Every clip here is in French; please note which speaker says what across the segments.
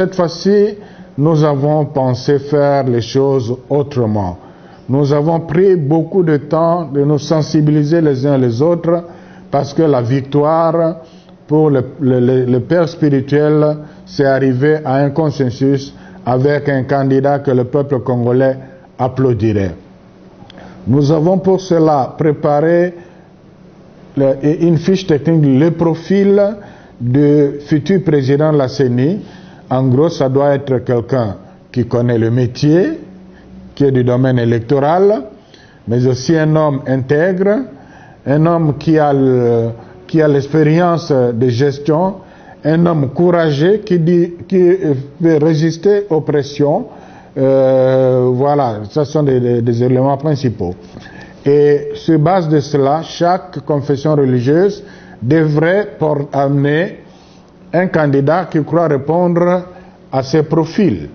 Speaker 1: cette fois-ci, nous avons pensé faire les choses autrement. Nous avons pris beaucoup de temps de nous sensibiliser les uns les autres parce que la victoire pour le père spirituel, c'est arrivé à un consensus avec un candidat que le peuple congolais applaudirait. Nous avons pour cela préparé une fiche technique, le profil du futur président de la CENI. En gros, ça doit être quelqu'un qui connaît le métier, qui est du domaine électoral, mais aussi un homme intègre, un homme qui a l'expérience de gestion, un homme courageux qui veut résister aux pressions. Voilà, ce sont des éléments principaux. Et sur base de cela, chaque confession religieuse devrait amener un candidat qui croit répondre à ces profils.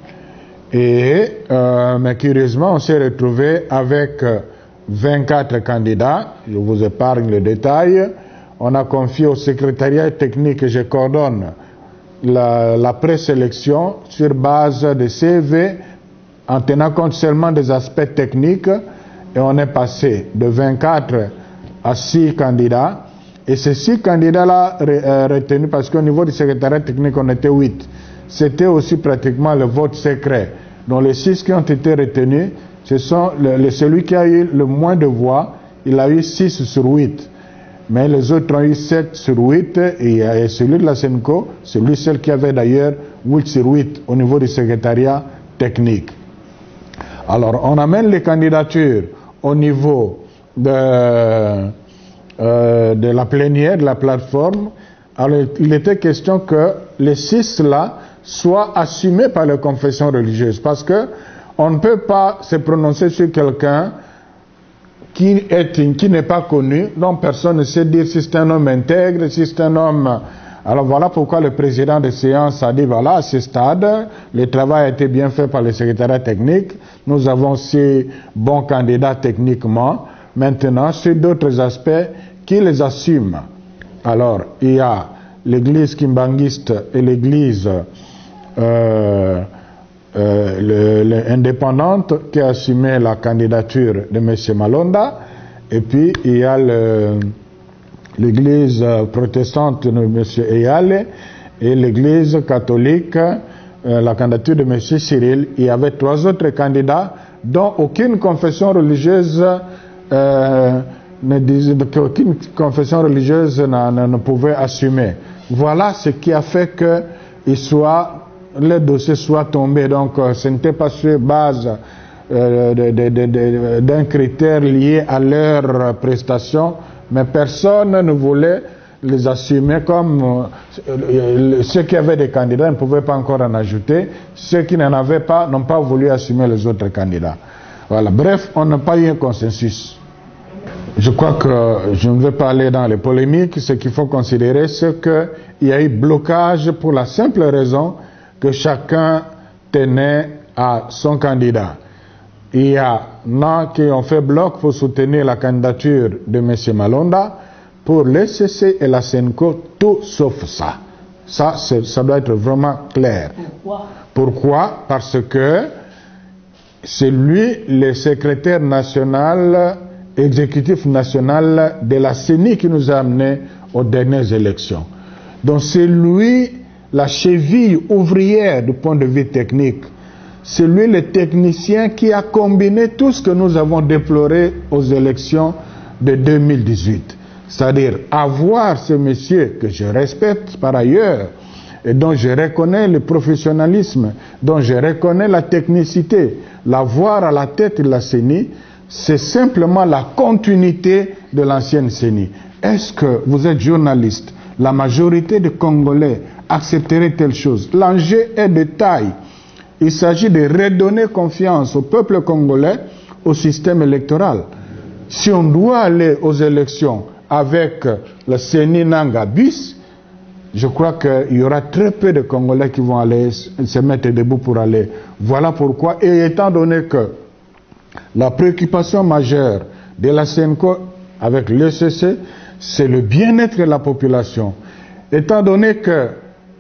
Speaker 1: Mais curieusement, on s'est retrouvé avec 24 candidats. Je vous épargne le détail. On a confié au secrétariat technique que je coordonne la présélection sur base de CV en tenant compte seulement des aspects techniques, et on est passé de 24 à 6 candidats. Et ces 6 candidats-là retenus, parce qu'au niveau du secrétariat technique, on était 8. C'était aussi pratiquement le vote secret. Donc les 6 qui ont été retenus, ce sont celui qui a eu le moins de voix, il a eu 6 sur 8. Mais les autres ont eu 7 sur 8, et celui de la SENCO, celui qui avait d'ailleurs 8 sur 8 au niveau du secrétariat technique. Alors, on amène les candidatures au niveau de la plénière, de la plateforme. Alors, il était question que les 6 là soient assumés par les confessions religieuses, parce que on ne peut pas se prononcer sur quelqu'un qui n'est pas connu, dont personne ne sait dire si c'est un homme intègre, si c'est un homme... Alors voilà pourquoi le président de séance a dit, voilà, à ce stade, le travail a été bien fait par le secrétariat technique, nous avons 6 bons candidats techniquement, maintenant sur d'autres aspects, qui les assument. Alors, il y a l'église kimbanguiste et l'église indépendante qui a assumé la candidature de M. Malonda, et puis il y a l'église protestante de M. Eyale et l'église catholique, la candidature de M. Cyril. Il y avait 3 autres candidats dont aucune confession religieuse ne pouvait assumer. Voilà ce qui a fait que le dossier soit tombé. Donc ce n'était pas sur base d'un critère lié à leur prestation, mais personne ne voulait les assumer comme ceux qui avaient des candidats ne pouvaient pas encore en ajouter, ceux qui n'en avaient pas n'ont pas voulu assumer les autres candidats. Voilà. Bref, on n'a pas eu un consensus. Je crois que je ne vais pas aller dans les polémiques. Ce qu'il faut considérer, c'est qu'il y a eu blocage pour la simple raison que chacun tenait à son candidat. Il y en a qui ont fait bloc pour soutenir la candidature de M. Malonda. Pour l'ECC et la SENCO, tout sauf ça. Ça doit être vraiment clair. Pourquoi? Parce que c'est lui le secrétaire national, exécutif national de la CENI qui nous a amenés aux dernières élections. Donc c'est lui la cheville ouvrière du point de vue technique. C'est lui le technicien qui a combiné tout ce que nous avons déploré aux élections de 2018. C'est-à-dire avoir ce monsieur que je respecte par ailleurs et dont je reconnais le professionnalisme, dont je reconnais la technicité, l'avoir à la tête de la CENI, c'est simplement la continuité de l'ancienne CENI. Est-ce que vous êtes journaliste? La majorité des Congolais accepterait telle chose? L'enjeu est de taille. Il s'agit de redonner confiance au peuple congolais, au système électoral. Si on doit aller aux élections avec le CENI Nanga bis, je crois qu'il y aura très peu de Congolais qui vont aller se mettre debout pour aller. Voilà pourquoi, et étant donné que la préoccupation majeure de la SENCO avec l'ECC, c'est le bien-être de la population. Étant donné que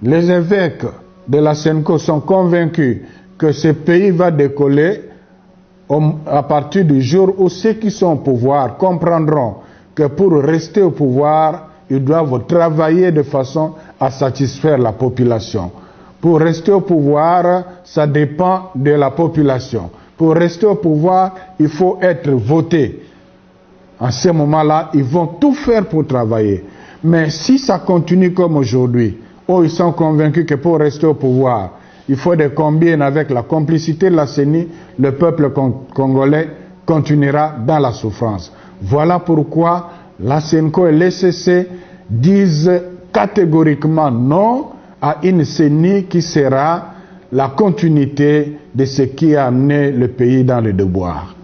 Speaker 1: les évêques de la SENCO sont convaincus que ce pays va décoller à partir du jour où ceux qui sont au pouvoir comprendront que pour rester au pouvoir, ils doivent travailler de façon à satisfaire la population. Pour rester au pouvoir, ça dépend de la population. Pour rester au pouvoir, il faut être voté. En ce moment-là, ils vont tout faire pour travailler. Mais si ça continue comme aujourd'hui, où ils sont convaincus que pour rester au pouvoir, il faut des combines avec la complicité de la CENI, le peuple congolais continuera dans la souffrance. Voilà pourquoi la SENCO et l'ECC disent catégoriquement non à une CENI qui sera la continuité de ce qui a amené le pays dans le déboire.